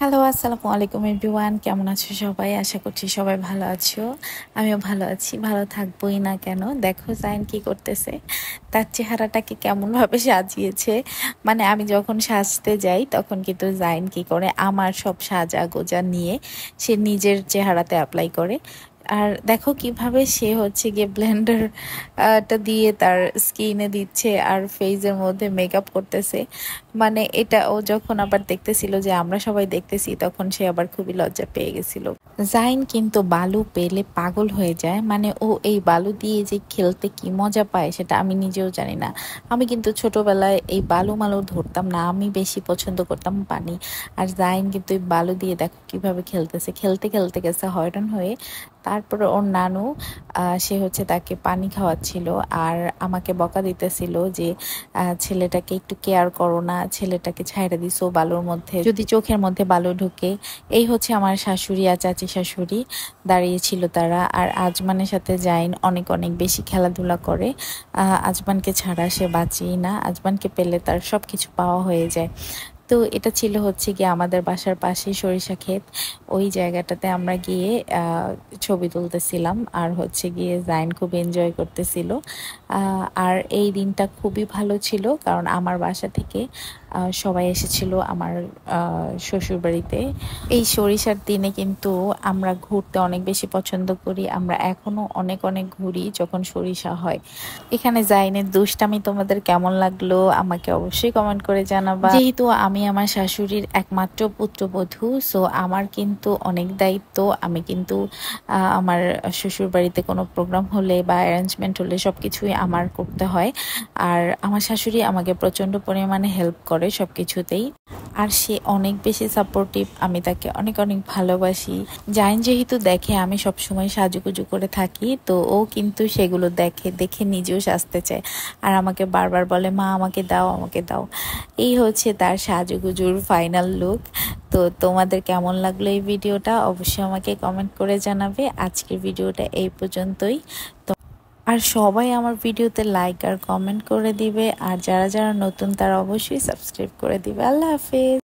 Hello, আসসালামু আলাইকুম everyone. কেমন আছো সবাই? আশা করছি সবাই ভালো আছো। আমিও ভালো আছি, ভালো থাকবোই না কেন। দেখো জাইন কি করতেছে, তার চেহারাটাকে কেমনভাবে সাজিয়েছে। মানে আমি যখন সাজতে যাই তখন কিন্তু জাইন কি করে, আমার সব সাজা গোজা নিয়ে সে নিজের চেহারাতে অ্যাপ্লাই করে। আর দেখো কিভাবে সে হচ্ছে গিয়ে ব্লেন্ডার টা দিয়ে তার স্কিনে দিচ্ছে আর ফেসের মধ্যে মেকআপ করতেছে। মানে এটা ও যখন আবার দেখতেছিল যে আমরা সবাই দেখতেছি, তখন সে আবার খুবই লজ্জা পেয়ে গেছিল। জাইন কিন্তু বালু পেলে পাগল হয়ে যায়। মানে ও এই বালু দিয়ে যে খেলতে কি মজা পায় সেটা আমি নিজেও জানি না। আমি কিন্তু ছোটবেলায় এই বালু মালু ধরতাম না, আমি বেশি পছন্দ করতাম পানি। আর জাইন কিন্তু এই বালু দিয়ে দেখো কিভাবে খেলতেছে, খেলতে খেলতে গেছে হয়রান হয়ে। তারপরে ওর নানু সে হচ্ছে তাকে পানি খাওয়াচ্ছিল আর আমাকে বকা দিতেছিল যে ছেলেটাকে একটু কেয়ার করো না, ছেলেটাকে ছাইড়া দিছো বালুর মধ্যে, যদি চোখের মধ্যে বালু ঢুকে। এই হচ্ছে আমার শাশুড়ি আর চাচি শাশুড়ি দাঁড়িয়েছিল তারা। আর আজমানের সাথে জাইন অনেক অনেক বেশি খেলাধুলা করে। আজমানকে ছাড়া সে বাঁচেই না, আজমানকে পেলে তার সব কিছু পাওয়া হয়ে যায়। তো এটা ছিল হচ্ছে গিয়ে আমাদের বাসার পাশে সরিষা ক্ষেত। ওই জায়গাটাতে আমরা গিয়ে ছবি তুলতেছিলাম আর হচ্ছে গিয়ে জাইন খুব এনজয় করতেছিল। আর এই দিনটা খুবই ভালো ছিল, কারণ আমার বাসা থেকে সবাই এসেছিল আমার শ্বশুর বাড়িতে। এই সরিষার দিনে কিন্তু আমরা ঘুরতে অনেক বেশি পছন্দ করি, আমরা এখনো অনেক অনেক ঘুরি যখন সরিষা হয়। এখানে জাইনের দুষ্টামি তোমাদের কেমন লাগলো আমাকে অবশ্যই কমেন্ট করে জানাবা। যেহেতু আমি আমার শাশুড়ির একমাত্র পুত্রবধূ, সো আমার কিন্তু অনেক দায়িত্ব। আমি কিন্তু আমার শ্বশুর বাড়িতে কোনো প্রোগ্রাম হলে বা অ্যারেঞ্জমেন্ট হলে সবকিছুই আমার করতে হয়। আর আমার শাশুড়ি আমাকে প্রচন্ড পরিমাণে হেল্প করে সবকিছুতেই। আর সে অনেক বেশি সাপোর্টিভ, আমি তাকে অনেক অনেক ভালোবাসি। জাইন যেহেতু দেখে আমি সবসময় সাজুগুজু করে থাকি, তো ও কিন্তু সেগুলো দেখে দেখে নিজেও সাজতে চায় আর আমাকে বারবার বলে মা আমাকে দাও আমাকে দাও। এই হচ্ছে তার সাজুগুজুর ফাইনাল লুক। তো তোমাদের কেমন লাগলো এই ভিডিওটা অবশ্যই আমাকে কমেন্ট করে জানাবে। আজকের ভিডিওটা এই পর্যন্তই। আর সবাই আমার ভিডিওতে লাইক আর কমেন্ট করে দিবে, আর যারা যারা নতুন তারা অবশ্যই সাবস্ক্রাইব করে দিবে। আল্লাহ হাফেজ।